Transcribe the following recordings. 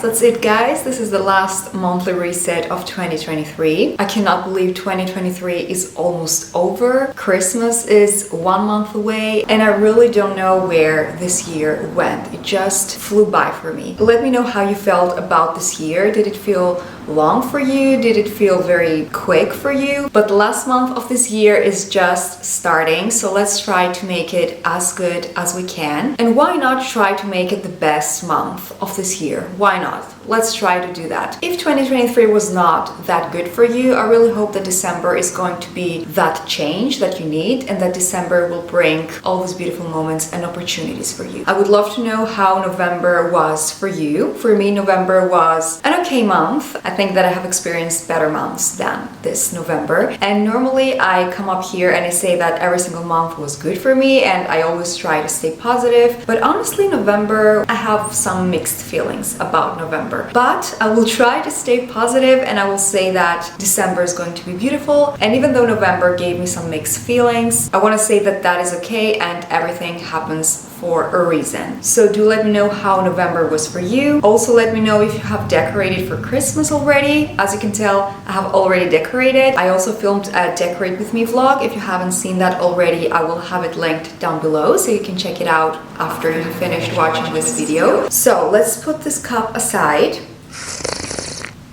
that's it guys. This is the last monthly reset of 2023. I cannot believe 2023 is almost over. Christmas is 1 month away and I really don't know where this year went. It just flew by for me. Let me know how you felt about this year. Did it feel long for you? Did it feel very quick for you? But the last month of this year is just starting, so let's try to make it as good as we can. And why not try to make it the best month of this year? Why not? Let's try to do that. If 2023 was not that good for you, I really hope that December is going to be that change that you need and that December will bring all these beautiful moments and opportunities for you. I would love to know how November was for you. For me, November was an okay month. I think that I have experienced better months than this November. And normally I come up here and I say that every single month was good for me and I always try to stay positive. But honestly, November, I have some mixed feelings about November. But I will try to stay positive and I will say that December is going to be beautiful. And even though November gave me some mixed feelings, I want to say that that is okay and everything happens for a reason. So do let me know how November was for you. Also let me know if you have decorated for Christmas already. As you can tell, I have already decorated. I also filmed a Decorate With Me vlog. If you haven't seen that already, I will have it linked down below so you can check it out after you have finished watching this video. So let's put this cup aside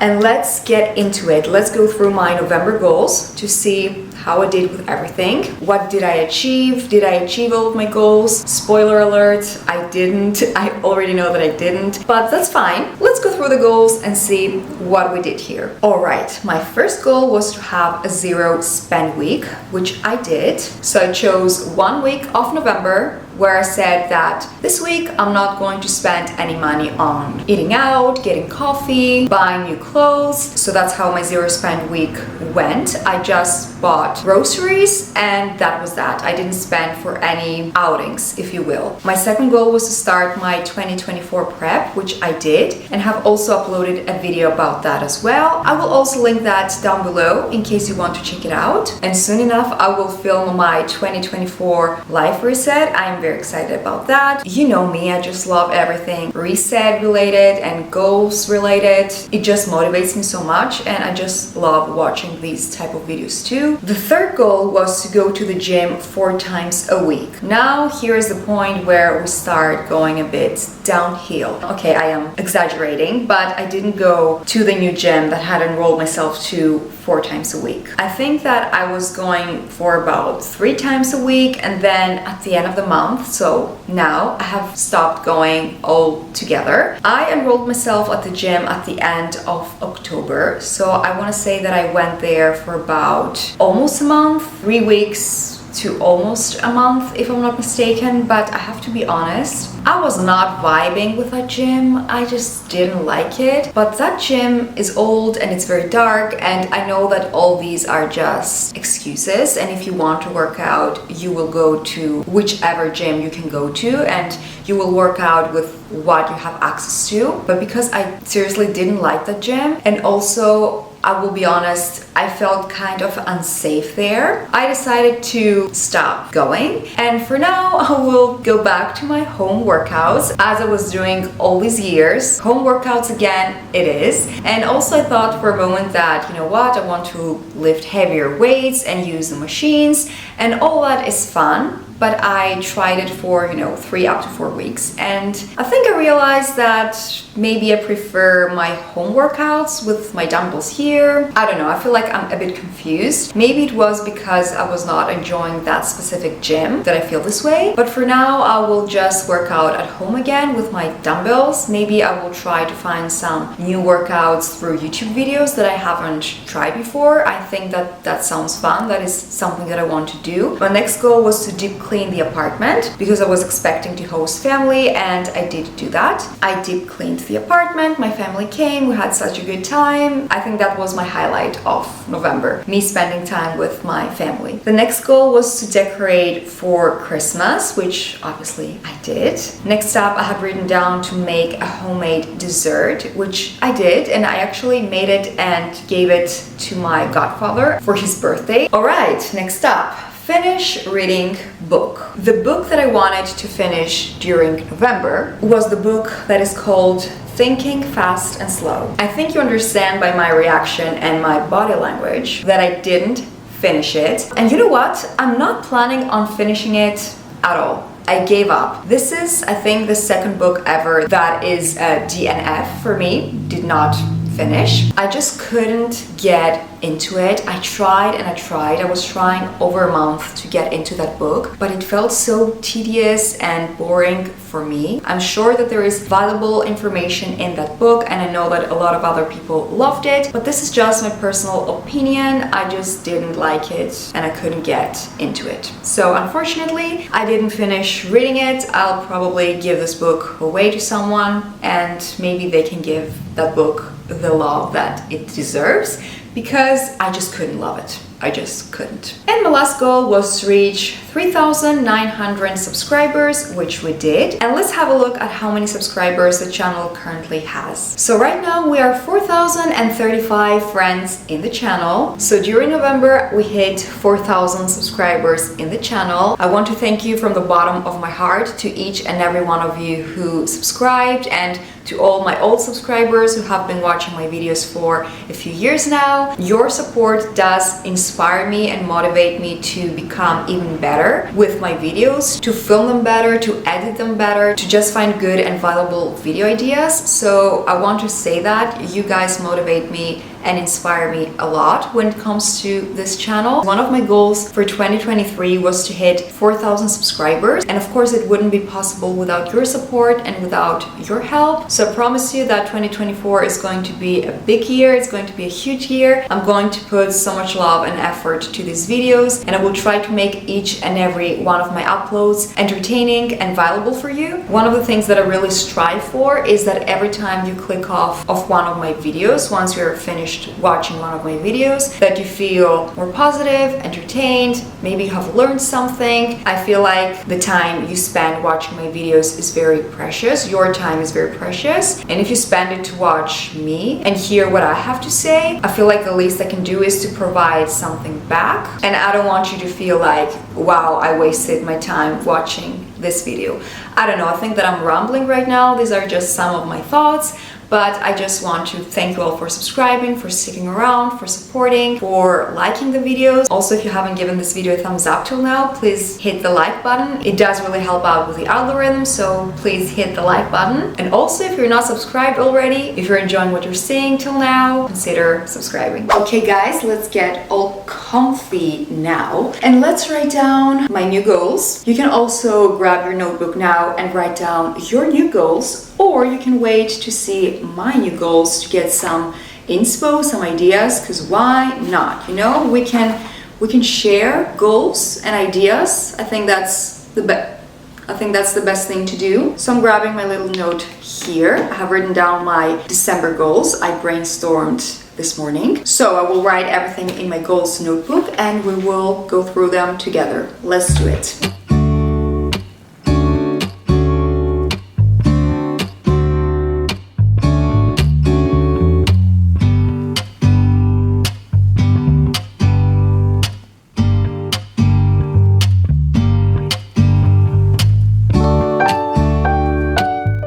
and let's get into it. Let's go through my November goals to see how I did with everything. What did I achieve? Did I achieve all of my goals? Spoiler alert, I didn't. I already know that I didn't, but that's fine. Let's go through the goals and see what we did here. All right, my first goal was to have a zero spend week, which I did. So I chose 1 week of November where I said that this week I'm not going to spend any money on eating out, getting coffee, buying new clothes. So that's how my zero spend week went. I just bought groceries and that was that. I didn't spend for any outings, if you will. My second goal was to start my 2024 prep, which I did, and have also uploaded a video about that as well. I will also link that down below in case you want to check it out. And soon enough, I will film my 2024 life reset. I'm very excited about that. You know me, I just love everything reset related and goals related. It just motivates me so much and I just love watching these type of videos too. The third goal was to go to the gym 4 times a week. Now here is the point where we start going a bit downhill. Okay, I am exaggerating, but I didn't go to the new gym that had enrolled myself to 4 times a week. I think that I was going for about 3 times a week and then at the end of the month, so now I have stopped going altogether. I enrolled myself at the gym at the end of October, so I want to say that I went there for about almost a month, 3 weeks to almost a month if I'm not mistaken, but I have to be honest, I was not vibing with that gym. I just didn't like it. But that gym is old and it's very dark and I know that all these are just excuses, and if you want to work out, you will go to whichever gym you can go to and you will work out with what you have access to. But because I seriously didn't like that gym, and also I will be honest, I felt kind of unsafe there, I decided to stop going. And for now, I will go back to my home workouts as I was doing all these years. Home workouts again, it is. And also I thought for a moment that, you know what, I want to lift heavier weights and use the machines, and all that is fun. But I tried it for, 3 up to 4 weeks. And I think I realized that maybe I prefer my home workouts with my dumbbells here. I don't know, I feel like I'm a bit confused. Maybe it was because I was not enjoying that specific gym that I feel this way. But for now, I will just work out at home again with my dumbbells. Maybe I will try to find some new workouts through YouTube videos that I haven't tried before. I think that that sounds fun. That is something that I want to do. My next goal was to deep clean the apartment because I was expecting to host family and I did do that. I deep cleaned the apartment, my family came, we had such a good time. I think that was my highlight of November, me spending time with my family. The next goal was to decorate for Christmas, which obviously I did. Next up, I have written down to make a homemade dessert, which I did, and I actually made it and gave it to my godfather for his birthday. All right, next up, finish reading book. The book that I wanted to finish during November was the book that is called Thinking Fast and Slow. I think you understand by my reaction and my body language that I didn't finish it. And you know what? I'm not planning on finishing it at all. I gave up. This is, I think, the second book ever that is a DNF for me. Did not finish. I just couldn't get into it. I tried and I tried. I was trying over a month to get into that book, but it felt so tedious and boring for me. I'm sure that there is valuable information in that book, and I know that a lot of other people loved it, but this is just my personal opinion. I just didn't like it and I couldn't get into it. So unfortunately, I didn't finish reading it. I'll probably give this book away to someone and maybe they can give that book the love that it deserves, because I just couldn't love it. I just couldn't. And my last goal was to reach 3,900 subscribers, which we did. And let's have a look at how many subscribers the channel currently has. So right now we are 4,035 friends in the channel. So during November we hit 4,000 subscribers in the channel. I want to thank you from the bottom of my heart to each and every one of you who subscribed, and to all my old subscribers who have been watching my videos for a few years now. Your support does inspire me and motivate me to become even better with my videos, to film them better, to edit them better, to just find good and valuable video ideas. So I want to say that you guys motivate me and inspire me a lot when it comes to this channel. One of my goals for 2023 was to hit 4,000 subscribers, and of course it wouldn't be possible without your support and without your help. So I promise you that 2024 is going to be a big year. It's going to be a huge year. I'm going to put so much love and effort to these videos, and I will try to make each and every one of my uploads entertaining and valuable for you. One of the things that I really strive for is that every time you click off of one of my videos, once you're finished watching one of my videos, that you feel more positive, entertained, maybe you have learned something. I feel like the time you spend watching my videos is very precious. Your time is very precious, and if you spend it to watch me and hear what I have to say, I feel like the least I can do is to provide something back. And I don't want you to feel like, wow, I wasted my time watching this video. I don't know, I think that I'm rambling right now. These are just some of my thoughts. But I just want to thank you all for subscribing, for sticking around, for supporting, for liking the videos. Also, if you haven't given this video a thumbs up till now, please hit the like button. It does really help out with the algorithm, so please hit the like button. And also, if you're not subscribed already, if you're enjoying what you're seeing till now, consider subscribing. Okay guys, let's get all comfy now and let's write down my new goals. You can also grab your notebook now and write down your new goals, or you can wait to see my new goals to get some inspo, some ideas, because why not? You know, we can share goals and ideas. I think that's the best thing to do. So I'm grabbing my little note here. I have written down my December goals. I brainstormed this morning. So I will write everything in my goals notebook and we will go through them together. Let's do it.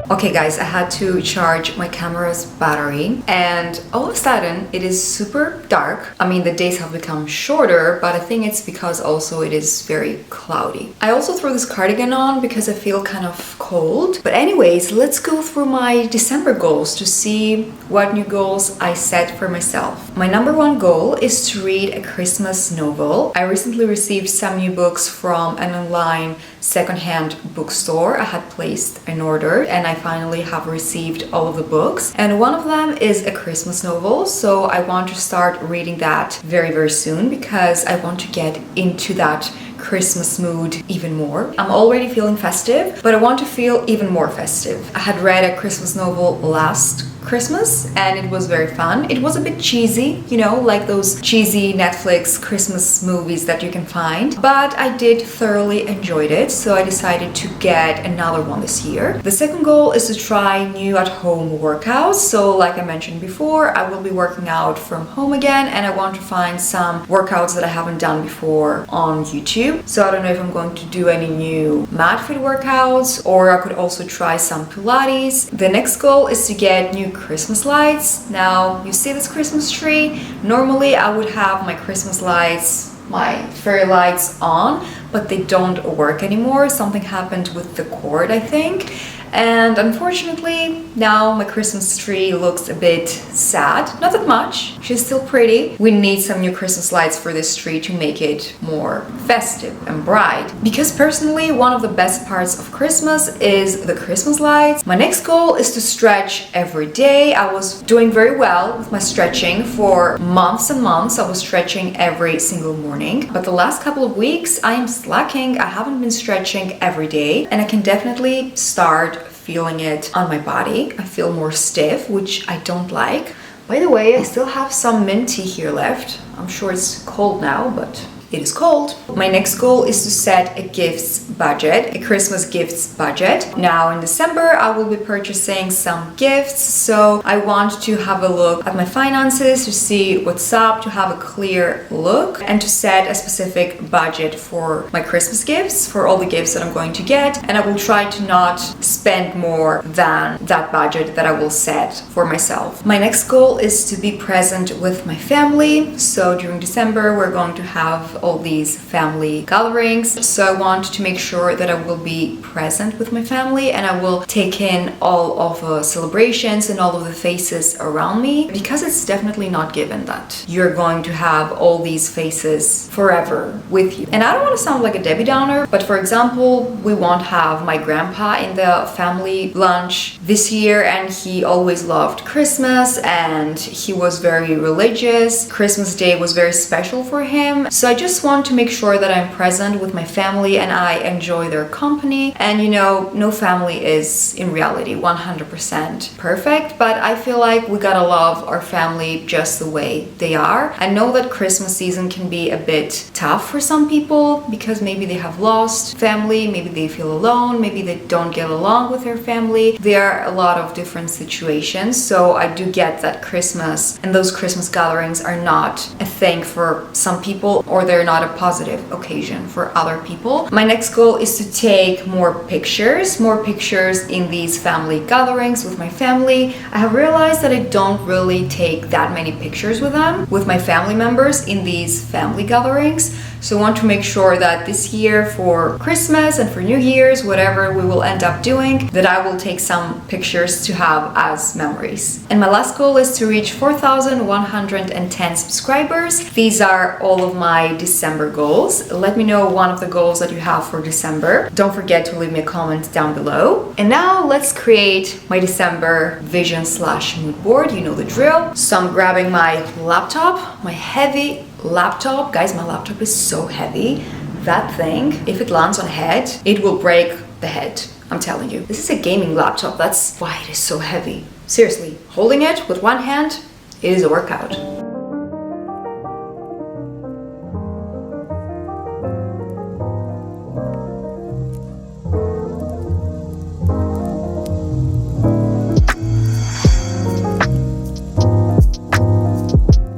Okay guys, I had to charge my camera's battery and all of a sudden it is super dark. I mean, the days have become shorter, but I think it's because also it is very cloudy. I also threw this cardigan on because I feel kind of cold. But anyways, let's go through my December goals to see what new goals I set for myself. My number one goal is to read a Christmas novel. I recently received some new books from an online secondhand bookstore. I had placed an order and I finally have received all of the books, and one of them is a Christmas novel, so I want to start reading that very, very soon because I want to get into that Christmas mood even more. I'm already feeling festive, but I want to feel even more festive. I had read a Christmas novel last Christmas, and it was very fun. It was a bit cheesy, you know, like those cheesy Netflix Christmas movies that you can find, but I did thoroughly enjoyed it, so I decided to get another one this year. The second goal is to try new at-home workouts. So like I mentioned before, I will be working out from home again, and I want to find some workouts that I haven't done before on YouTube. So I don't know if I'm going to do any new MadFit workouts, or I could also try some Pilates. The next goal is to get new Christmas lights. Now, you see this Christmas tree? Normally I would have my Christmas lights, my fairy lights on, but they don't work anymore. Something happened with the cord, I think. And unfortunately, now my Christmas tree looks a bit sad. Not that much. She's still pretty. We need some new Christmas lights for this tree to make it more festive and bright. Because personally, one of the best parts of Christmas is the Christmas lights. My next goal is to stretch every day. I was doing very well with my stretching for months and months. I was stretching every single morning. But the last couple of weeks, I am slacking. I haven't been stretching every day, and I can definitely start feeling it on my body. I feel more stiff, which I don't like. By the way, I still have some mint tea here left. I'm sure it's cold now, but it is cold. My next goal is to set a gifts budget, a Christmas gifts budget. Now in December, I will be purchasing some gifts, so I want to have a look at my finances to see what's up, to have a clear look, and to set a specific budget for my Christmas gifts, for all the gifts that I'm going to get. And I will try to not spend more than that budget that I will set for myself. My next goal is to be present with my family. So during December, we're going to have all these family gatherings, so I want to make sure that I will be present with my family, and I will take in all of the celebrations and all of the faces around me, because it's definitely not given that you're going to have all these faces forever with you. And I don't want to sound like a Debbie Downer, but for example, we won't have my grandpa in the family lunch this year, and he always loved Christmas and he was very religious. Christmas Day was very special for him, so I just want to make sure that I'm present with my family and I enjoy their company. And you know, no family is in reality 100% perfect, but I feel like we gotta love our family just the way they are. I know that Christmas season can be a bit tough for some people because maybe they have lost family, maybe they feel alone, maybe they don't get along with their family. There are a lot of different situations, so I do get that Christmas and those Christmas gatherings are not a thing for some people, or they're not a positive occasion for other people. My next goal is to take more pictures in these family gatherings with my family. I have realized that I don't really take that many pictures with them, with my family members in these family gatherings. So I want to make sure that this year for Christmas and for New Year's, whatever we will end up doing, that I will take some pictures to have as memories. And my last goal is to reach 4,110 subscribers. These are all of my December goals. Let me know one of the goals that you have for December. Don't forget to leave me a comment down below. And now let's create my December vision/mood board. You know the drill. So I'm grabbing my laptop, my heavy laptop. Guys, my laptop is so heavy. That thing, if it lands on head, it will break the head. I'm telling you. This is a gaming laptop. That's why it is so heavy. Seriously, holding it with one hand, it is a workout.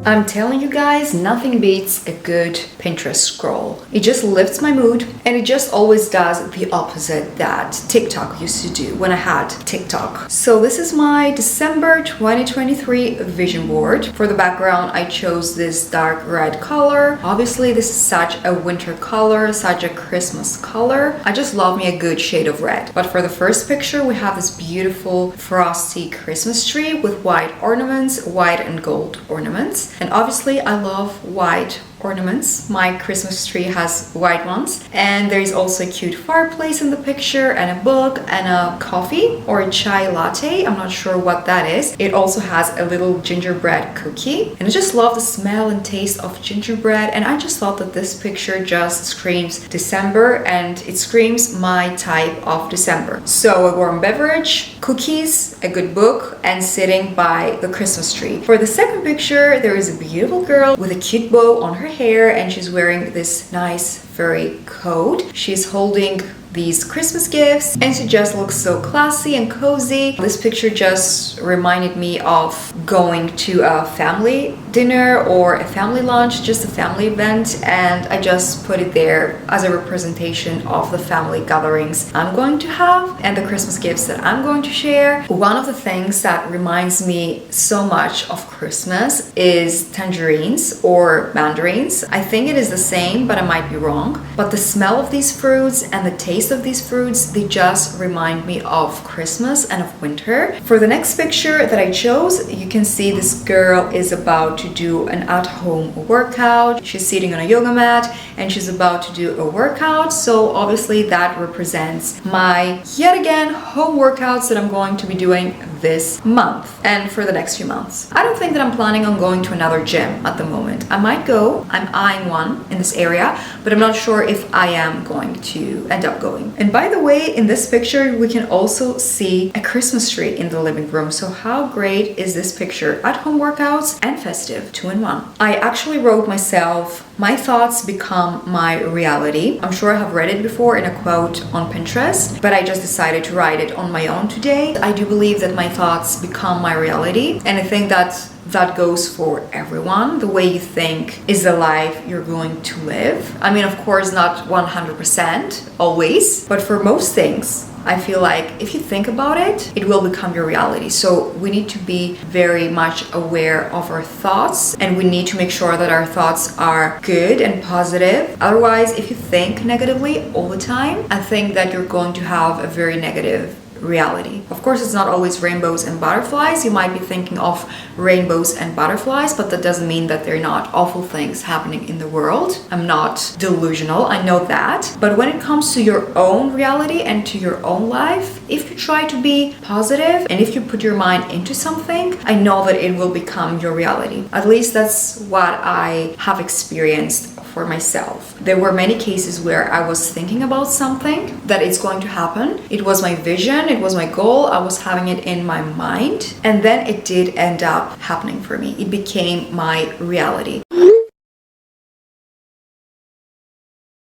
I'm telling you guys, nothing beats a good Pinterest scroll. It just lifts my mood, and it just always does the opposite that TikTok used to do when I had TikTok. So this is my December 2023 vision board. For the background, I chose this dark red color. Obviously, this is such a winter color, such a Christmas color. I just love me a good shade of red. But for the first picture, we have this beautiful frosty Christmas tree with white ornaments, white and gold ornaments. And obviously I love white ornaments. My Christmas tree has white ones, and there is also a cute fireplace in the picture, and a book, and a coffee or a chai latte. I'm not sure what that is. It also has a little gingerbread cookie, and I just love the smell and taste of gingerbread, and I just thought that this picture just screams December, and it screams my type of December. So a warm beverage, cookies, a good book, and sitting by the Christmas tree. For the second picture, there is a beautiful girl with a cute bow on her hair, and she's wearing this nice furry coat. She's holding these Christmas gifts, and she just looks so classy and cozy. This picture just reminded me of going to a family dinner or a family lunch, just a family event, and I just put it there as a representation of the family gatherings I'm going to have and the Christmas gifts that I'm going to share. One of the things that reminds me so much of Christmas is tangerines or mandarins. I think it is the same, but I might be wrong. But the smell of these fruits and the taste of these fruits, they just remind me of Christmas and of winter. For the next picture that I chose, you can see this girl is about to do an at-home workout. She's sitting on a yoga mat and she's about to do a workout. So obviously that represents my, yet again, home workouts that I'm going to be doing this month and for the next few months. I don't think that I'm planning on going to another gym at the moment. I might go, I'm eyeing one in this area, but I'm not sure if I am going to end up going. And by the way, in this picture, we can also see a Christmas tree in the living room. So how great is this picture? At home workouts and festive, 2 in 1. I actually wrote myself, my thoughts become my reality. I'm sure I have read it before in a quote on Pinterest, but I just decided to write it on my own today. I do believe that my thoughts become my reality, and I think that goes for everyone. The way you think is the life you're going to live. I mean, of course, not 100% always, but for most things, I feel like if you think about it, it will become your reality. So we need to be very much aware of our thoughts, and we need to make sure that our thoughts are good and positive. Otherwise, if you think negatively all the time, I think that you're going to have a very negative reality. Of course, it's not always rainbows and butterflies. You might be thinking of rainbows and butterflies, but that doesn't mean that they're not awful things happening in the world. I'm not delusional, I know that. But when it comes to your own reality and to your own life, if you try to be positive and if you put your mind into something, I know that it will become your reality. At least that's what I have experienced for myself. There were many cases where I was thinking about something that it's going to happen. It was my vision, it was my goal, I was having it in my mind, and then it did end up happening for me. It became my reality.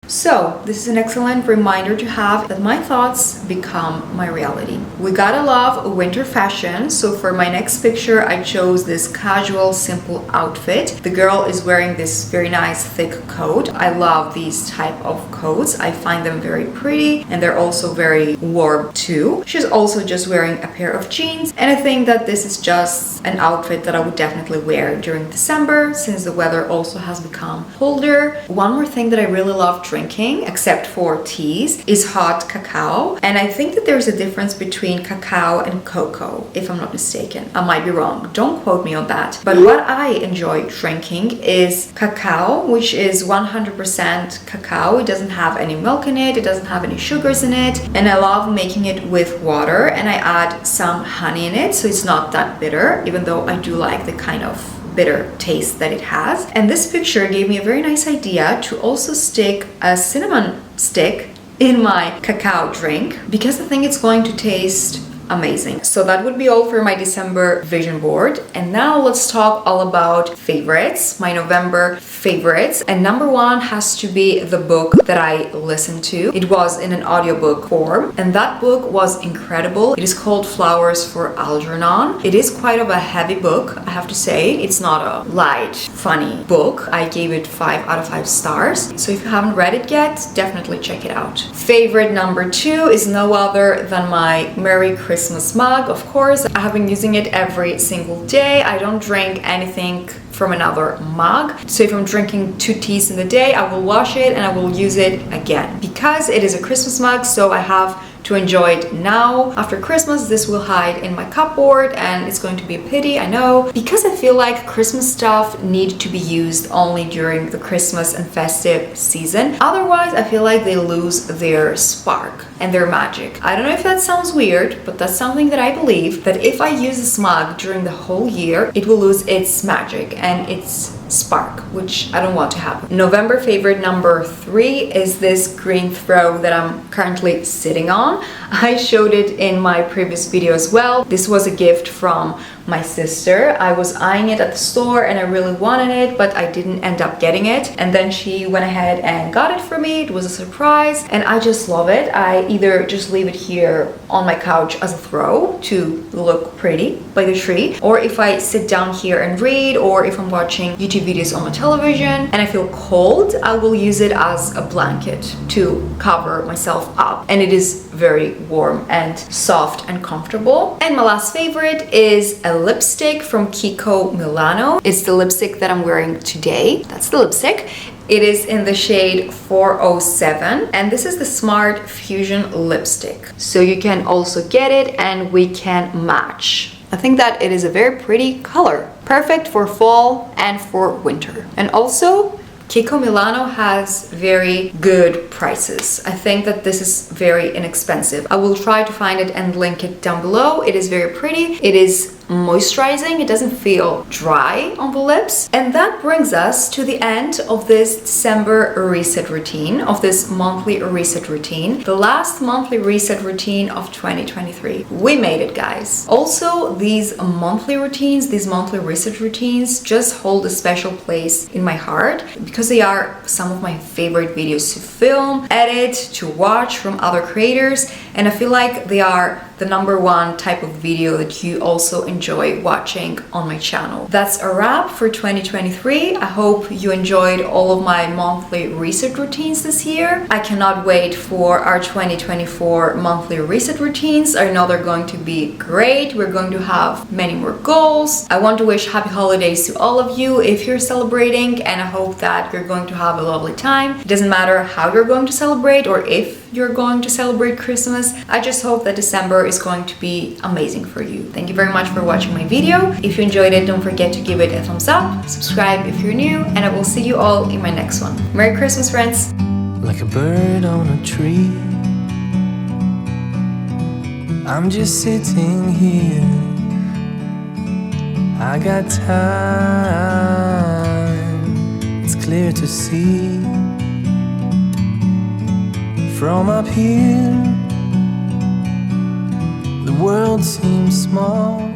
So this is an excellent reminder to have that my thoughts become my reality. We gotta love winter fashion. So for my next picture, I chose this casual, simple outfit. The girl is wearing this very nice thick coat. I love these type of coats. I find them very pretty, and they're also very warm too. She's also just wearing a pair of jeans, and I think that this is just an outfit that I would definitely wear during December, since the weather also has become colder. One more thing that I really love drinking, except for teas, is hot cacao. And I think that there's a difference between cacao and cocoa, if I'm not mistaken. I might be wrong, don't quote me on that. But what I enjoy drinking is cacao, which is 100% cacao. It doesn't have any milk in it, it doesn't have any sugars in it, and I love making it with water, and I add some honey in it, so it's not that bitter, even though I do like the kind of bitter taste that it has. And this picture gave me a very nice idea to also stick a cinnamon stick in my cacao drink, because I think it's going to taste amazing. So that would be all for my December vision board. And now let's talk all about favorites, my November favorites. And number one has to be the book that I listened to. It was in an audiobook form, and that book was incredible. It is called Flowers for Algernon. It is quite of a heavy book, I have to say. It's not a light, funny book. I gave it 5 out of 5 stars. So if you haven't read it yet, definitely check it out. Favorite number 2 is no other than my Merry Christmas mug, of course. I have been using it every single day. I don't drink anything from another mug. So if I'm drinking 2 teas in the day, I will wash it and I will use it again. Because it is a Christmas mug, so I have to enjoy it now. After Christmas, this will hide in my cupboard and it's going to be a pity, I know, because I feel like Christmas stuff need to be used only during the Christmas and festive season. Otherwise, I feel like they lose their spark and their magic. I don't know if that sounds weird, but that's something that I believe, that if I use a smug during the whole year, it will lose its magic and its spark, which I don't want to happen. November favorite number 3 is this green throw that I'm currently sitting on. I showed it in my previous video as well. This was a gift from my sister. I was eyeing it at the store and I really wanted it, but I didn't end up getting it. And then she went ahead and got it for me. It was a surprise and I just love it. I either just leave it here on my couch as a throw to look pretty by the tree, or if I sit down here and read, or if I'm watching YouTube videos on my television and I feel cold, I will use it as a blanket to cover myself up. And it is very warm and soft and comfortable. And my last favorite is a lipstick from Kiko Milano. It's the lipstick that I'm wearing today. That's the lipstick. It is in the shade 407 and this is the Smart Fusion lipstick. So you can also get it and we can match. I think that it is a very pretty color. Perfect for fall and for winter. And also, Kiko Milano has very good prices. I think that this is very inexpensive. I will try to find it and link it down below. It is very pretty. It is moisturizing. It doesn't feel dry on the lips. And that brings us to the end of this December reset routine, of this monthly reset routine, the last monthly reset routine of 2023. We made it, guys. Also, these monthly routines, these monthly reset routines just hold a special place in my heart because they are some of my favorite videos to film, edit, to watch from other creators, and I feel like they are the #1 type of video that you also enjoy watching on my channel. That's a wrap for 2023. I hope you enjoyed all of my monthly reset routines this year. I cannot wait for our 2024 monthly reset routines. I know they're going to be great. We're going to have many more goals. I want to wish happy holidays to all of you if you're celebrating, and I hope that you're going to have a lovely time. It doesn't matter how you're going to celebrate or if you're going to celebrate Christmas. I just hope that December is going to be amazing for you. Thank you very much for watching my video. If you enjoyed it, don't forget to give it a thumbs up, subscribe if you're new, and I will see you all in my next one. Merry Christmas, friends! Like a bird on a tree, I'm just sitting here. I got time, it's clear to see. From up here, the world seems small.